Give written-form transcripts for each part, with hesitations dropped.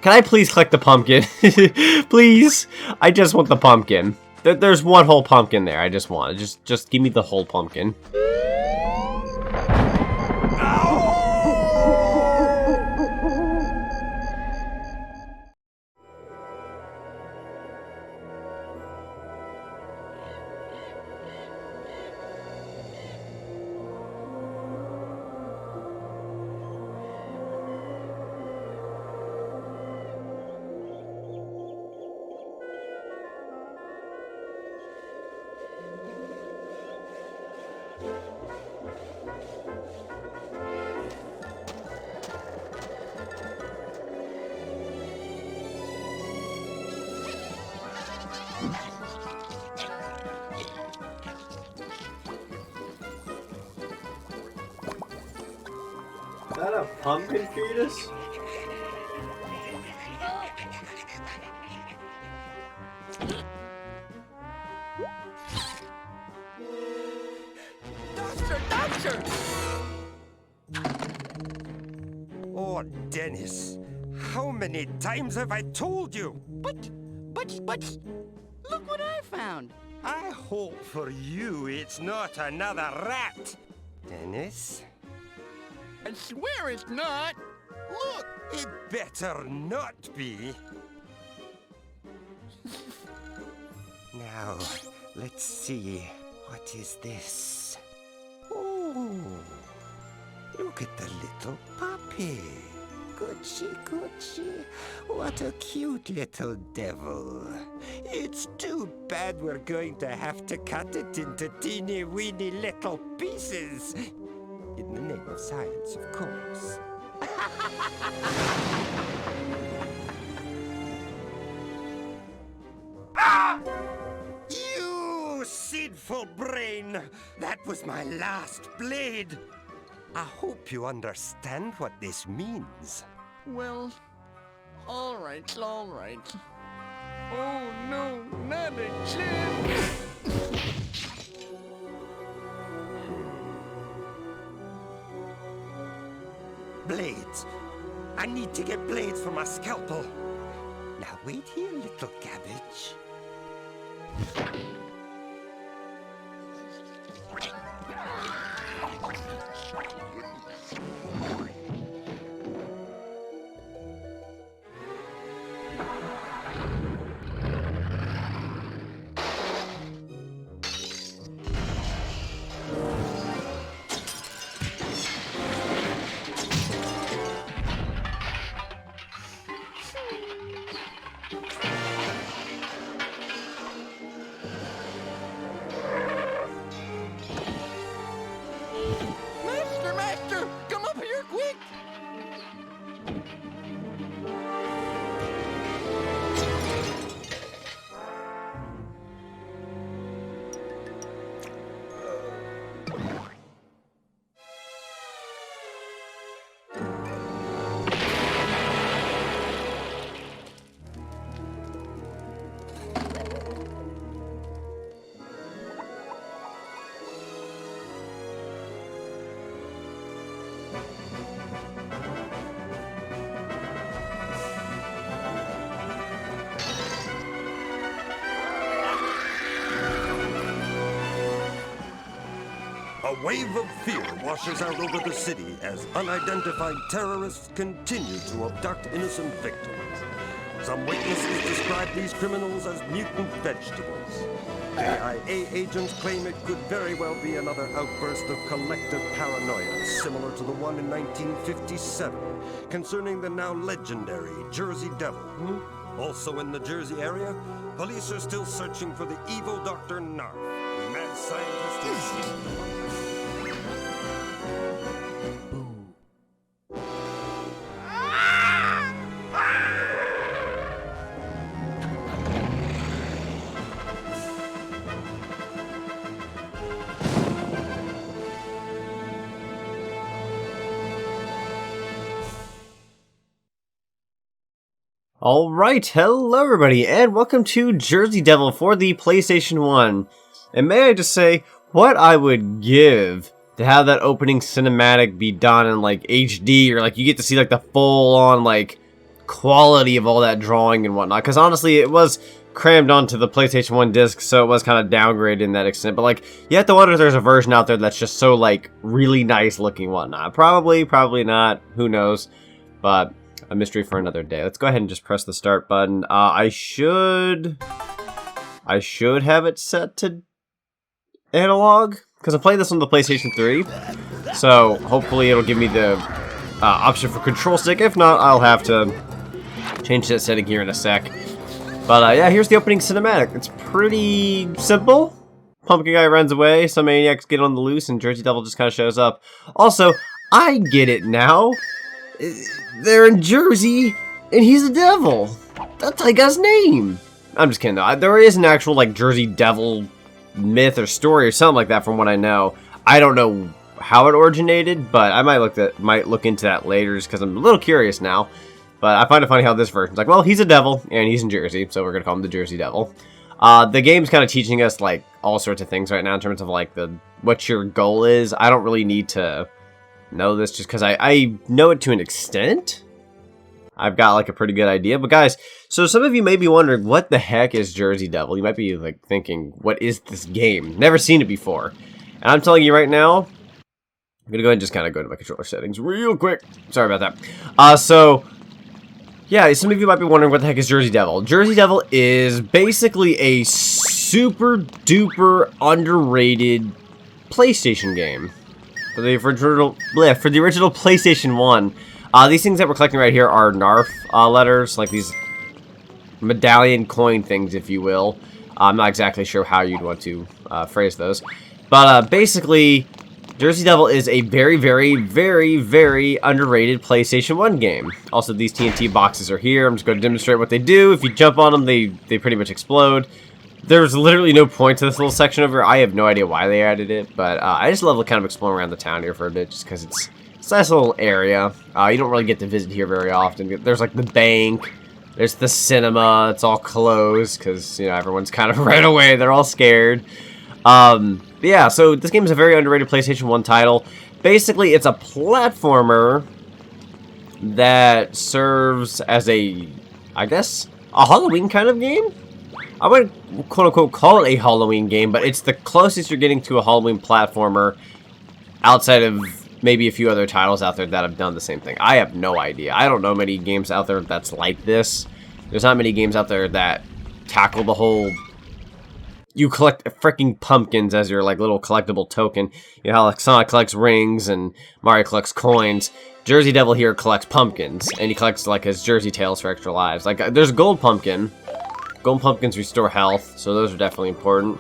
Can I please collect the pumpkin? Please? I just want the pumpkin. There's one whole pumpkin there. I just want it. Just give me the whole pumpkin. Is that a pumpkin fetus? Doctor! Oh, Dennis, how many times have I told you? But, look what I found. I hope for you it's not another rat. Dennis? I swear it's not. Look! It better not be. Now, let's see. What is this? Oh, look at the little puppy. Gucci. What a cute little devil. It's too bad we're going to have to cut it into teeny weeny little pieces. In the name of science, of course. Ah! You sinful brain! That was my last blade. I hope you understand what this means. Well, all right. Oh no, not again! Blades. I need to get blades for my scalpel. Now wait here, little cabbage. Master, come up here quick! A wave of fear washes out over the city as unidentified terrorists continue to abduct innocent victims. Some witnesses describe these criminals as mutant vegetables. CIA agents claim it could very well be another outburst of collective paranoia, similar to the one in 1957, concerning the now legendary Jersey Devil. Also in the Jersey area, police are still searching for the evil Dr. Narf, the mad scientist who seized them. Alright, hello everybody, and welcome to Jersey Devil for the PlayStation 1. And may I just say, what I would give to have that opening cinematic be done in like HD, or like you get to see like the full-on like quality of all that drawing and whatnot. Because honestly, it was crammed onto the PlayStation 1 disc, so it was kind of downgraded in that extent. But like, you have to wonder if there's a version out there that's just so like really nice looking whatnot. Probably not. Who knows? But a mystery for another day. Let's go ahead and just press the start button. I should have it set to analog because I'm playing this on the PlayStation 3. So hopefully it'll give me the option for control stick. If not, I'll have to change that setting here in a sec. But yeah, here's the opening cinematic. It's pretty simple. Pumpkin guy runs away, some maniacs get on the loose, and Jersey Devil just kind of shows up. Also, I get it now. They're in Jersey, and he's a devil. That's like his name. I'm just kidding though. There is an actual like Jersey Devil myth or story or something like that from what I know. I don't know how it originated, but I might look into that later just because I'm a little curious now. But I find it funny how this version's like, well, he's a devil, and he's in Jersey, so we're gonna call him the Jersey Devil. The game's kind of teaching us like all sorts of things right now in terms of like what your goal is. I don't really need to know this just because I know it to an extent. I've got like a pretty good idea. But guys, so some of you may be wondering, what the heck is Jersey Devil? You might be like thinking, what is this game? Never seen it before. And I'm telling you right now, I'm gonna go ahead and just kind of go to my controller settings real quick. Sorry about that. So yeah, some of you might be wondering what the heck is Jersey Devil. Jersey Devil is basically a super duper underrated PlayStation game. For the original PlayStation 1. These things that we're collecting right here are NARF letters, like these medallion coin things, if you will. I'm not exactly sure how you'd want to phrase those. But basically, Jersey Devil is a very, very, very, very underrated PlayStation 1 game. Also, these TNT boxes are here. I'm just going to demonstrate what they do. If you jump on them, they pretty much explode. There's literally no point to this little section over here. I have no idea why they added it, but I just love kind of exploring around the town here for a bit, just because it's a nice little area. You don't really get to visit here very often. There's like the bank. There's the cinema. It's all closed because, you know, everyone's kind of ran away. They're all scared. But yeah, so this game is a very underrated PlayStation 1 title. Basically, it's a platformer that serves as a Halloween kind of game? I wouldn't quote-unquote call it a Halloween game, but it's the closest you're getting to a Halloween platformer outside of maybe a few other titles out there that have done the same thing. I have no idea. I don't know many games out there that's like this. There's not many games out there that tackle the whole... You collect freaking pumpkins as your like little collectible token. You know how like Sonic collects rings and Mario collects coins. Jersey Devil here collects pumpkins, and he collects like his Jersey tails for extra lives. Like there's a gold pumpkin. Gold pumpkins restore health, so those are definitely important.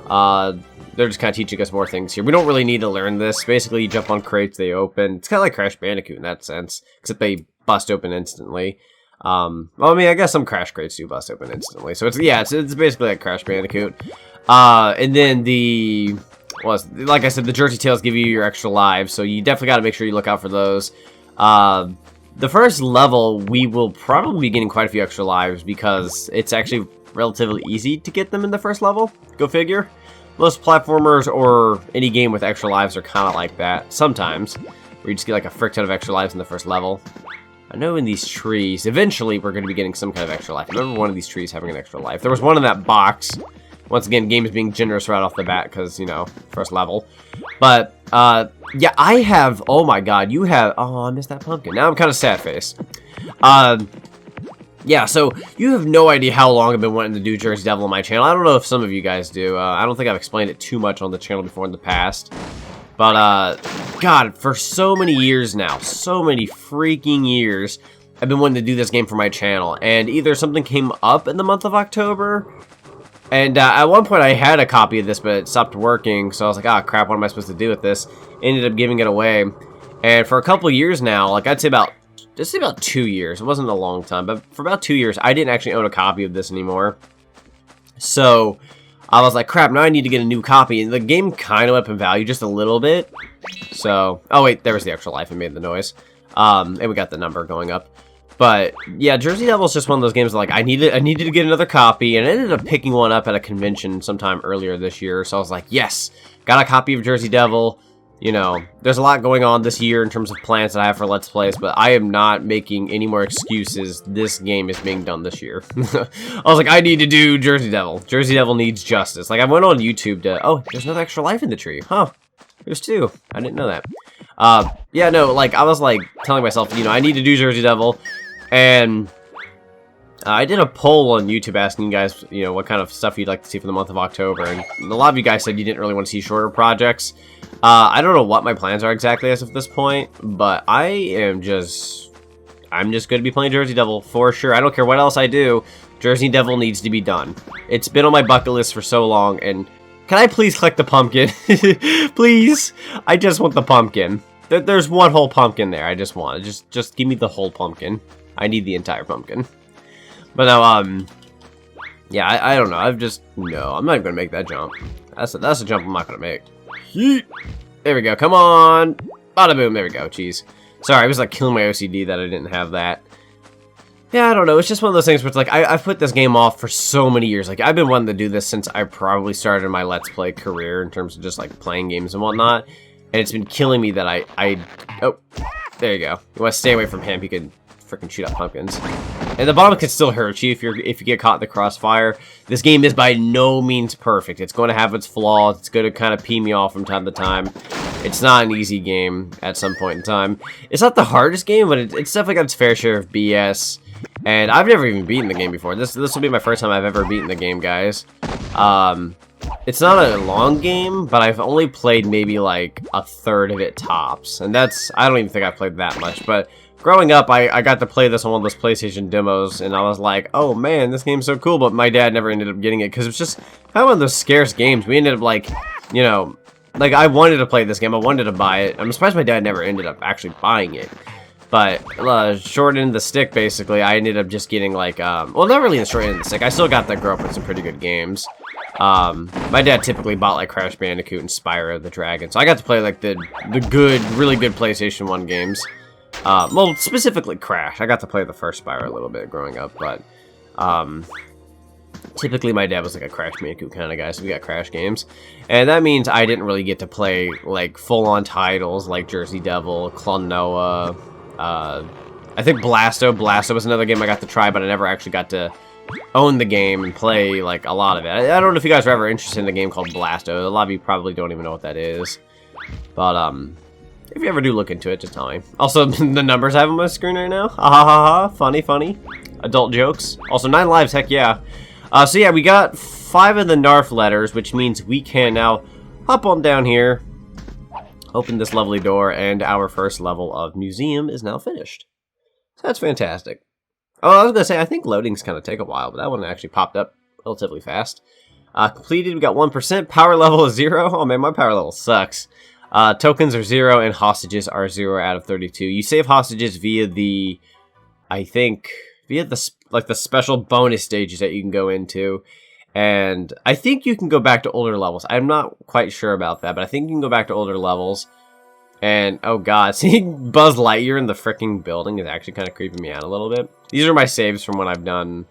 They're just kind of teaching us more things here. We don't really need to learn this. Basically, you jump on crates, they open. It's kind of like Crash Bandicoot in that sense, except they bust open instantly. Well, I mean, I guess some Crash crates do bust open instantly. So it's basically like Crash Bandicoot. And then like I said, the Jersey tails give you your extra lives, so you definitely got to make sure you look out for those. The first level, we will probably be getting quite a few extra lives because it's actually relatively easy to get them in the first level. Go figure. Most platformers or any game with extra lives are kind of like that sometimes, where you just get like a frick ton of extra lives in the first level. I know in these trees, eventually we're going to be getting some kind of extra life. I remember one of these trees having an extra life. There was one in that box. Once again, game is being generous right off the bat because, you know, first level. But, yeah, I have... Oh, my God. You have... Oh, I missed that pumpkin. Now I'm kind of sad face. Yeah, so you have no idea how long I've been wanting to do Jersey Devil on my channel. I don't know if some of you guys do. I don't think I've explained it too much on the channel before in the past. But, God, for so many years now, so many freaking years, I've been wanting to do this game for my channel. And either something came up in the month of October... And at one point I had a copy of this, but it stopped working, so I was like, ah, crap, what am I supposed to do with this? Ended up giving it away. And for a couple of years now, like I'd say about 2 years, it wasn't a long time, but for about 2 years, I didn't actually own a copy of this anymore. So I was like, crap, now I need to get a new copy. And the game kind of went up in value just a little bit. So, oh wait, there was the extra life, it made the noise. And we got the number going up. But yeah, Jersey Devil is just one of those games that, like I needed to get another copy, and I ended up picking one up at a convention sometime earlier this year. So I was like, yes, got a copy of Jersey Devil. you know, there's a lot going on this year in terms of plans that I have for Let's Plays, but I am not making any more excuses. This game is being done this year. I was like, I need to do Jersey Devil. Jersey Devil needs justice. Like, I went on YouTube to, oh, there's another extra life in the tree. Huh. There's 2. I didn't know that. Yeah, no, like, I was, like, telling myself, you know, I need to do Jersey Devil, and I did a poll on YouTube asking you guys, you know, what kind of stuff you'd like to see for the month of October, and a lot of you guys said you didn't really want to see shorter projects. I don't know what my plans are exactly as of this point, but I'm just going to be playing Jersey Devil for sure. I don't care what else I do. Jersey Devil needs to be done. It's been on my bucket list for so long, and can I please collect the pumpkin? Please? I just want the pumpkin. There's one whole pumpkin there. I just want it. Just give me the whole pumpkin. I need the entire pumpkin. But no, yeah, I don't know. No, I'm not even gonna make that jump. That's a jump I'm not gonna make. Yeet. There we go. Come on. Bada boom. There we go. Jeez. Sorry, I was like killing my OCD that I didn't have that. Yeah, I don't know. It's just one of those things where it's like, I've put this game off for so many years. Like, I've been wanting to do this since I probably started my Let's Play career in terms of just, like, playing games and whatnot. And it's been killing me that oh, there you go. You want to stay away from him. He could freaking shoot out pumpkins. And the bomb can still hurt you if you get caught in the crossfire. This game is by no means perfect. It's going to have its flaws. It's going to kind of pee me off from time to time. It's not an easy game at some point in time. It's not the hardest game, but it's definitely got its fair share of BS. And I've never even beaten the game before. This will be my first time I've ever beaten the game, guys. It's not a long game, but I've only played maybe like a third of it tops. And that's, I don't even think I've played that much. But growing up, I got to play this on one of those PlayStation demos, and I was like, oh man, this game's so cool. But my dad never ended up getting it because it was just kind of one of those scarce games. We ended up like, you know, like I wanted to play this game. I wanted to buy it. I'm surprised my dad never ended up actually buying it. But short end of the stick, basically, I ended up just getting like, well, not really the short end of the stick. I still got to grow up with some pretty good games. My dad typically bought like Crash Bandicoot and Spyro the Dragon, so I got to play like the good, really good PlayStation 1 games. Well, specifically Crash. I got to play the first Spyro a little bit growing up, but typically my dad was like a Crash Bandicoot kind of guy, so we got Crash games. And that means I didn't really get to play like full-on titles like Jersey Devil, Klonoa, I think Blasto. Blasto was another game I got to try, but I never actually got to own the game and play like a lot of it. I don't know if you guys are ever interested in a game called Blasto. A lot of you probably don't even know what that is. But if you ever do look into it, just tell me. Also, the numbers I have on my screen right now. Ha ha ha ha. Funny, funny. Adult jokes. Also, 9 lives. Heck yeah. So yeah, we got 5 of the NARF letters, which means we can now hop on down here, open this lovely door, and our first level of museum is now finished. So that's fantastic. Oh, I was going to say, I think loadings kind of take a while, but that one actually popped up relatively fast. Completed, we got 1%. Power level is 0. Oh man, my power level sucks. Tokens are 0, and hostages are 0 out of 32. You save hostages via the, I think, via the, like the special bonus stages that you can go into. And I think you can go back to older levels. I'm not quite sure about that, but I think you can go back to older levels. And, oh god, seeing Buzz Lightyear in the freaking building is actually kind of creeping me out a little bit. These are my saves from when I've done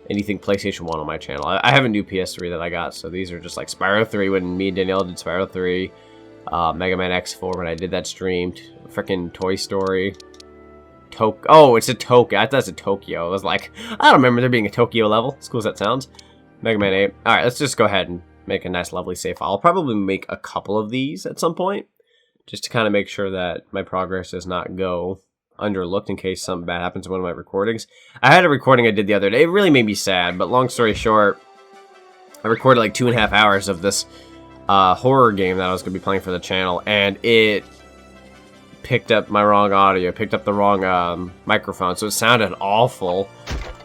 anything PlayStation 1 on my channel. I have a new PS3 that I got, so these are just like Spyro 3 when me and Danielle did Spyro 3. MEGAMAN X4 when I did that stream. Freaking Toy Story. Oh, it's a Tokyo. I thought it was a Tokyo. I was like, I don't remember there being a Tokyo level. As cool as that sounds. MEGAMAN 8. Alright, let's just go ahead and make a nice, lovely save file. I'll probably make a couple of these at some point, just to kind of make sure that my progress does not go underlooked in case something bad happens in one of my recordings. I had a recording I did the other day. It really made me sad, but long story short, I recorded like 2.5 hours of this horror game that I was going to be playing for the channel, and it picked up my wrong audio, picked up the wrong microphone, so it sounded awful.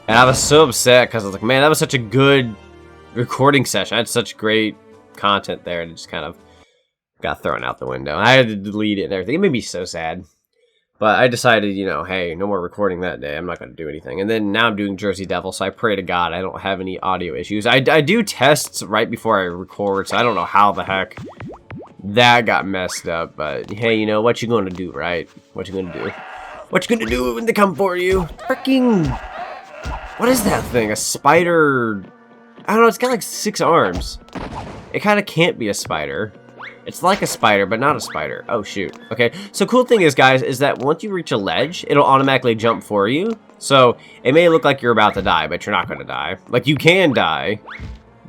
And I was so upset because I was like, man, that was such a good recording session. I had such great content there, and it just kind of got thrown out the window. I had to delete it and everything. It made me so sad. But I decided, you know, hey, no more recording that day. I'm not going to do anything. And then now I'm doing Jersey Devil, so I pray to God I don't have any audio issues. I do tests right before I record, so I don't know how the heck that got messed up. But hey, you know, what you going to do, right? What you going to do? What you going to do when they come for you? Freaking... What is that thing? A spider... I don't know, it's got like 6 arms. It kind of can't be a spider. It's like a spider, but not a spider. Oh, shoot. Okay, so cool thing is, guys, is that once you reach a ledge, it'll automatically jump for you. So it may look like you're about to die, but you're not going to die. Like, you can die,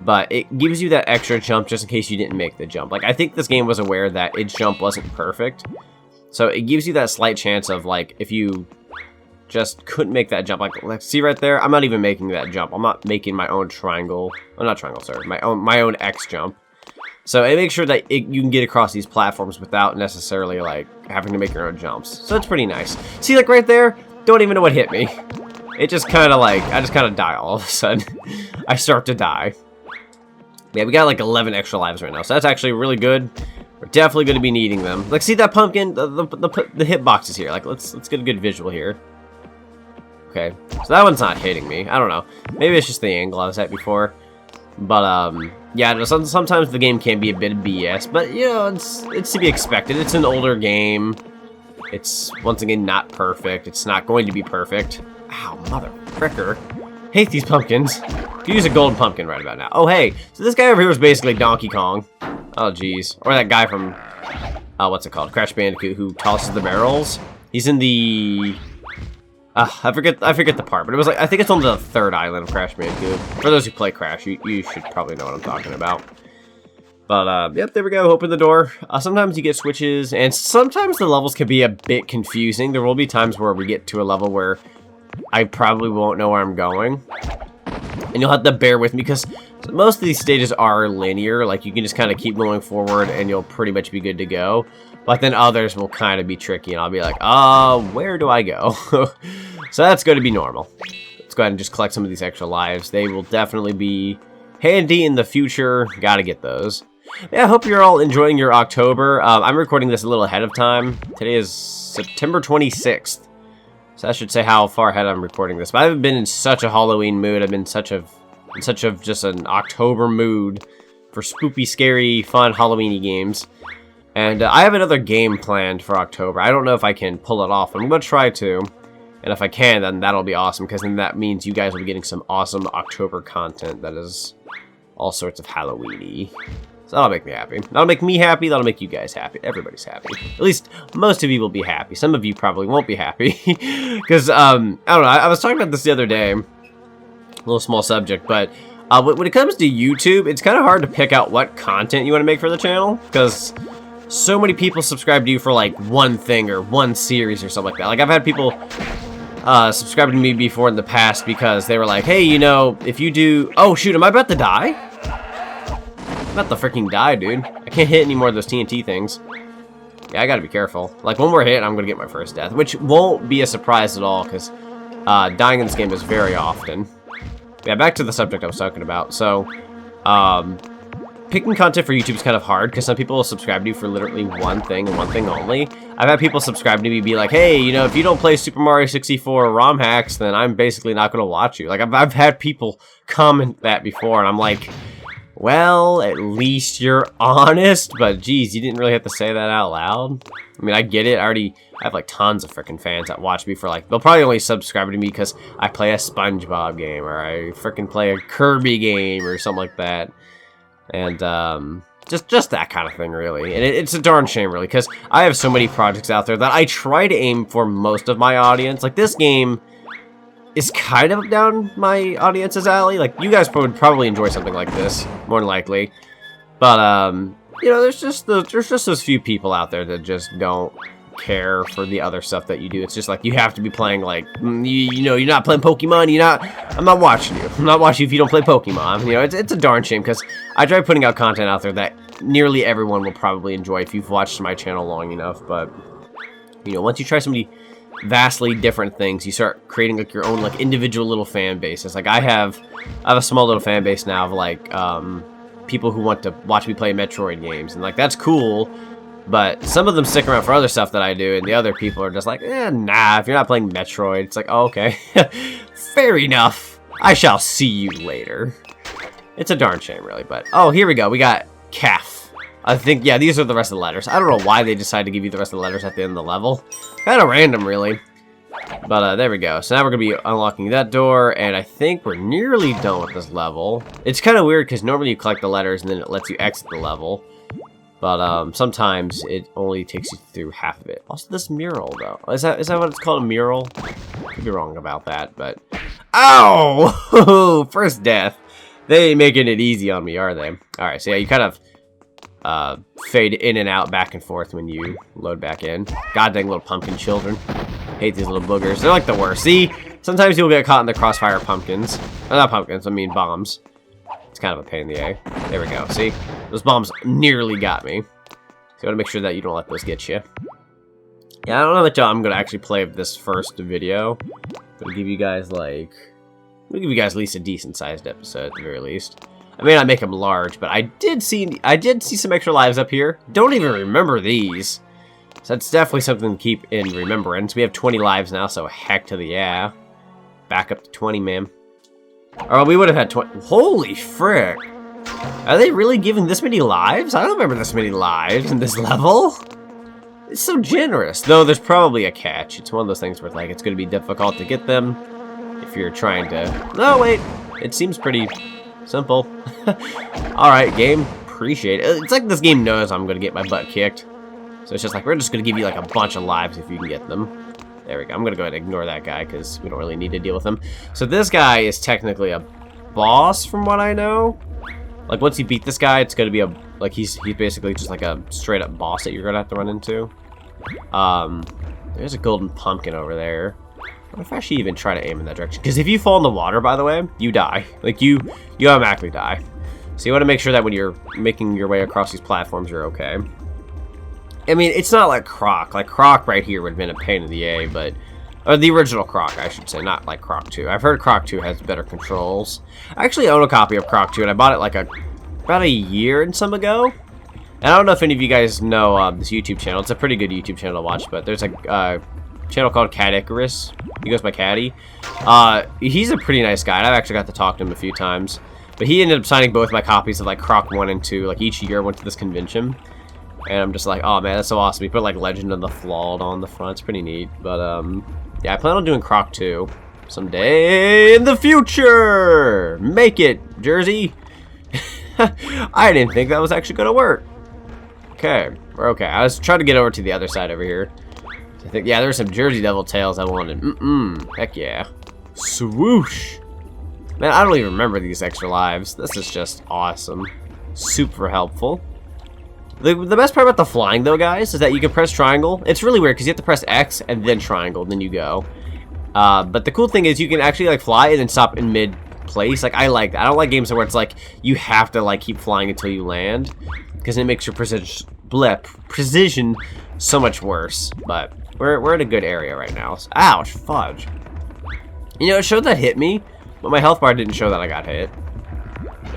but it gives you that extra jump just in case you didn't make the jump. Like, I think this game was aware that its jump wasn't perfect. So it gives you that slight chance of, like, if you just couldn't make that jump. Like, see right there? I'm not even making that jump. I'm not making my own triangle. Well, not triangle, sorry. My own X jump. So it makes sure that you can get across these platforms without necessarily, like, having to make your own jumps. So it's pretty nice. See, like, right there? Don't even know what hit me. It just kind of, like, I just kind of die all of a sudden. I start to die. Yeah, we got, like, 11 extra lives right now. So that's actually really good. We're definitely going to be needing them. Like, see that pumpkin? The hitbox is here. Like, let's get a good visual here. Okay, so that one's not hitting me. I don't know. Maybe it's just the angle I was at before. But, yeah, sometimes the game can be a bit of BS. But, you know, it's to be expected. It's an older game. It's, once again, not perfect. It's not going to be perfect. Ow, mother fricker. Hate these pumpkins. Could use a golden pumpkin right about now. Oh, hey. So this guy over here was basically Donkey Kong. Oh, jeez. Or that guy from, what's it called? Crash Bandicoot, who tosses the barrels. He's in the... I forget the part, but it was like, I think it's on the third island of Crash Bandicoot. For those who play Crash, you should probably know what I'm talking about. But, yep, there we go. Open the door. Sometimes you get switches, and sometimes the levels can be a bit confusing. There will be times where we get to a level where I probably won't know where I'm going. And you'll have to bear with me, because most of these stages are linear. Like, you can just kind of keep going forward, and you'll pretty much be good to go. But then others will kind of be tricky, and I'll be like, where do I go? So that's going to be normal. Let's go ahead and just collect some of these extra lives. They will definitely be handy in the future. Gotta get those. Yeah, I hope you're all enjoying your October. I'm recording this a little ahead of time. Today is September 26th. So that should say how far ahead I'm recording this. But I haven't been in such a Halloween mood. I've been in such of just an October mood for spoopy, scary, fun Halloween-y games. And I have another game planned for October. I don't know if I can pull it off. I'm going to try to. And if I can, then that'll be awesome. Because then that means you guys will be getting some awesome October content that is all sorts of Halloween-y. So that'll make me happy. That'll make me happy. That'll make you guys happy. Everybody's happy. At least most of you will be happy. Some of you probably won't be happy. Because, I don't know. I was talking about this the other day. A little small subject. But when it comes to YouTube, it's kind of hard to pick out what content you want to make for the channel. Because so many people subscribe to you for, like, one thing or one series or something like that. Like, I've had people subscribe to me before in the past because they were like, hey, you know, if you do... Oh, shoot, am I about to die? I'm about to freaking die, dude. I can't hit any more of those TNT things. Yeah, I gotta be careful. Like, one more hit, I'm gonna get my first death, which won't be a surprise at all, because dying in this game is very often. Yeah, back to the subject I was talking about. So, picking content for YouTube is kind of hard, because some people will subscribe to you for literally one thing and one thing only. I've had people subscribe to me be like, hey, you know, if you don't play Super Mario 64 ROM hacks, then I'm basically not going to watch you. Like, I've had people comment that before, and I'm like, well, at least you're honest, but geez, you didn't really have to say that out loud. I mean, I get it. I have like tons of freaking fans that watch me for like, they'll probably only subscribe to me because I play a SpongeBob game, or I freaking play a Kirby game, or something like that. And, just that kind of thing, really. And it's a darn shame, really, because I have so many projects out there that I try to aim for most of my audience. Like, this game is kind of down my audience's alley. Like, you guys would probably enjoy something like this, more than likely. But, you know, there's just those few people out there that just don't care for the other stuff that you do. It's just like, you have to be playing, like, you know, you're not playing Pokemon, I'm not watching you. I'm not watching you if you don't play Pokemon. You know, it's a darn shame, because I try putting out content out there that nearly everyone will probably enjoy if you've watched my channel long enough. But, you know, once you try so many vastly different things, you start creating like your own like individual little fan bases. Like, I have a small little fan base now of like people who want to watch me play Metroid games, and like, that's cool. But some of them stick around for other stuff that I do, and the other people are just like, nah, if you're not playing Metroid. It's like, oh, okay. Fair enough. I shall see you later. It's a darn shame, really, but... Oh, here we go. We got calf. I think, yeah, these are the rest of the letters. I don't know why they decided to give you the rest of the letters at the end of the level. Kind of random, really. But, there we go. So now we're going to be unlocking that door, and I think we're nearly done with this level. It's kind of weird, because normally you collect the letters, and then it lets you exit the level. But sometimes it only takes you through half of it. Also, this mural, though. Is that what it's called, a mural? Could be wrong about that, but... Ow! First death. They ain't making it easy on me, are they? Alright, so yeah, you kind of fade in and out, back and forth when you load back in. God dang little pumpkin children. Hate these little boogers. They're like the worst. See? Sometimes you'll get caught in the crossfire pumpkins. Not pumpkins, I mean bombs. It's kind of a pain in the A. There we go. See? Those bombs nearly got me. So you want to make sure that you don't let those get you. Yeah, I don't know that I'm going to actually play this first video. I'm going to give you guys, like... I'm going to give you guys at least a decent-sized episode, at the very least. I may not make them large, but I did see some extra lives up here. Don't even remember these. So that's definitely something to keep in remembrance. We have 20 lives now, so heck to the yeah. Back up to 20, man. Or we would have had 20. Holy frick. Are they really giving this many lives? I don't remember this many lives in this level. It's so generous. Though there's probably a catch. It's one of those things where like it's going to be difficult to get them if you're trying to... No, wait. It seems pretty simple. Alright, game. Appreciate it. It's like this game knows I'm going to get my butt kicked. So it's just like, we're just going to give you like a bunch of lives if you can get them. There we go. I'm going to go ahead and ignore that guy because we don't really need to deal with him. So this guy is technically a boss from what I know. Like once you beat this guy, it's going to be a... Like he's basically just like a straight up boss that you're going to have to run into. There's a golden pumpkin over there. I wonder if I should even try to aim in that direction. Because if you fall in the water, by the way, you die. Like you automatically die. So you want to make sure that when you're making your way across these platforms, you're okay. I mean, it's not like Croc. Like, Croc right here would have been a pain in the A, but... Or the original Croc, I should say, not like Croc 2. I've heard Croc 2 has better controls. I actually own a copy of Croc 2, and I bought it like about a year and some ago. And I don't know if any of you guys know this YouTube channel. It's a pretty good YouTube channel to watch, but there's a channel called Cat Icarus. He goes by Caddy. He's a pretty nice guy, and I've actually got to talk to him a few times. But he ended up signing both my copies of like Croc 1 and 2, like each year I went to this convention. And I'm just like, oh man, that's so awesome. He put like Legend of the Flawed on the front. It's pretty neat. But yeah, I plan on doing Croc 2 someday in the future. Make it, Jersey. I didn't think that was actually going to work. Okay, we're okay. I was trying to get over to the other side over here. I think, yeah, there's some Jersey Devil tails I wanted. Heck yeah. Swoosh. Man, I don't even remember these extra lives. This is just awesome. Super helpful. The best part about the flying, though, guys, is that you can press triangle. It's really weird, because you have to press X and then triangle, and then you go. But the cool thing is you can actually, like, fly and then stop in mid-place. Like, I like that. I don't like games where it's, like, you have to, like, keep flying until you land. Because it makes your precision so much worse. But we're in a good area right now. So, ouch, fudge. You know, it showed that hit me, but my health bar didn't show that I got hit.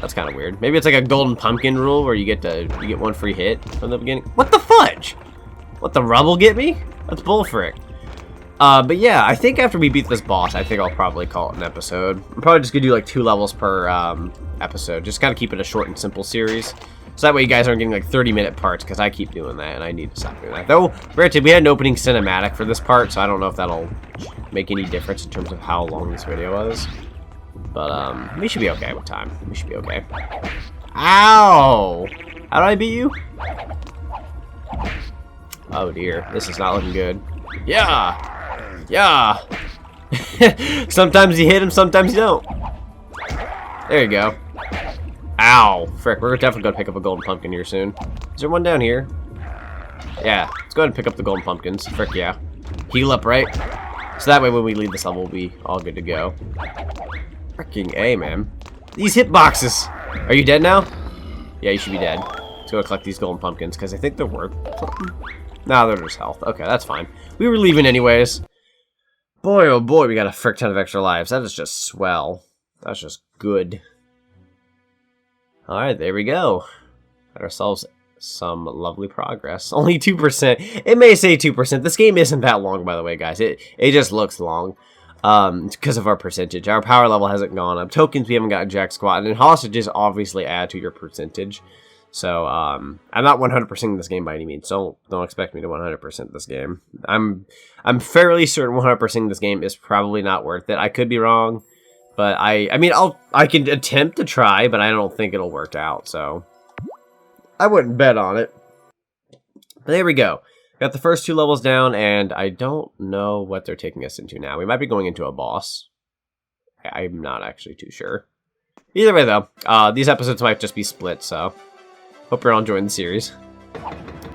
That's kind of weird. Maybe it's like a golden pumpkin rule where you get one free hit from the beginning. What the fudge? What, the rubble get me? That's bullfrick. But yeah, I think after we beat this boss, I think I'll probably call it an episode. I'm probably just gonna do like 2 levels per episode. Just kind of keep it a short and simple series. So that way you guys aren't getting like 30-minute parts, because I keep doing that and I need to stop doing that. Though, granted, we had an opening cinematic for this part, so I don't know if that'll make any difference in terms of how long this video was. But, we should be okay with time. We should be okay. Ow! How did I beat you? Oh dear, this is not looking good. Yeah! Yeah! Sometimes you hit him, sometimes you don't. There you go. Ow! Frick, we're definitely gonna pick up a golden pumpkin here soon. Is there one down here? Yeah, let's go ahead and pick up the golden pumpkins. Frick yeah. Heal up, right? So that way when we leave this level, we'll be all good to go. Freaking A, man. These hitboxes! Are you dead now? Yeah, you should be dead. Let's go collect these golden pumpkins, because I think they're worth something. No, they're just health. Okay, that's fine. We were leaving anyways. Boy, oh boy, we got a frick ton of extra lives. That is just swell. That's just good. Alright, there we go. Got ourselves some lovely progress. Only 2%. It may say 2%. This game isn't that long, by the way, guys. It just looks long. Because of our percentage. Our power level hasn't gone up. Tokens, we haven't got jack squat. And hostages obviously add to your percentage. So, I'm not 100%ing this game by any means. So don't expect me to 100% this game. I'm fairly certain 100%ing this game is probably not worth it. I could be wrong. But I mean, I can attempt to try, but I don't think it'll work out. So, I wouldn't bet on it. But there we go. Got the first 2 levels down, and I don't know what they're taking us into now. We might be going into a boss. I'm not actually too sure. Either way, though, these episodes might just be split, so hope you're all enjoying the series.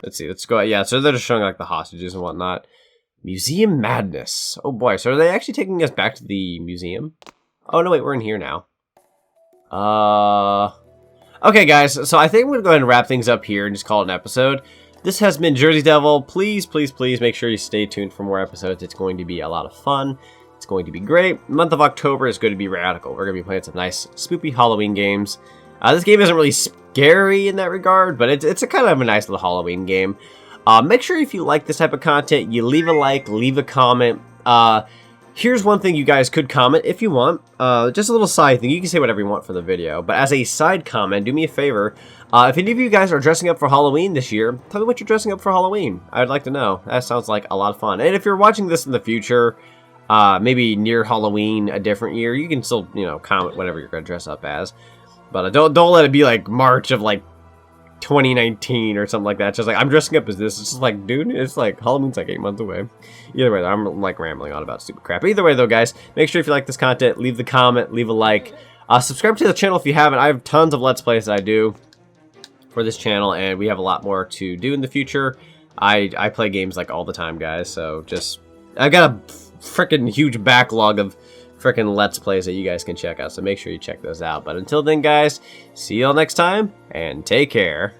Let's see, let's go. Yeah, so they're just showing like the hostages and whatnot. Museum Madness. Oh boy, so are they actually taking us back to the museum? Oh no, wait, we're in here now. Okay, guys, so I think I'm gonna go ahead and wrap things up here and just call it an episode. This has been Jersey Devil. Please, please, please make sure you stay tuned for more episodes. It's going to be a lot of fun. It's going to be great. The month of October is going to be radical. We're going to be playing some nice, spoopy Halloween games. This game isn't really scary in that regard, but it's a kind of a nice little Halloween game. Make sure if you like this type of content, you leave a like, leave a comment. Here's one thing you guys could comment if you want. Just a little side thing. You can say whatever you want for the video. But as a side comment, do me a favor. If any of you guys are dressing up for Halloween this year, tell me what you're dressing up for Halloween. I'd like to know. That sounds like a lot of fun. And if you're watching this in the future, maybe near Halloween a different year, you can still, you know, comment whatever you're going to dress up as. But don't let it be like March of like 2019 or something like that. It's just like, I'm dressing up as this. It's just like, dude, it's like Halloween's like 8 months away. Either way, I'm like rambling on about stupid crap. Either way though, guys, make sure if you like this content, leave the comment, leave a like, subscribe to the channel if you haven't. I have tons of Let's Plays that I do for this channel, and we have a lot more to do in the future. I play games like all the time, guys, so just, I've got a freaking huge backlog of freaking Let's Plays that you guys can check out, so make sure you check those out. But until then, guys, see y'all next time, and take care.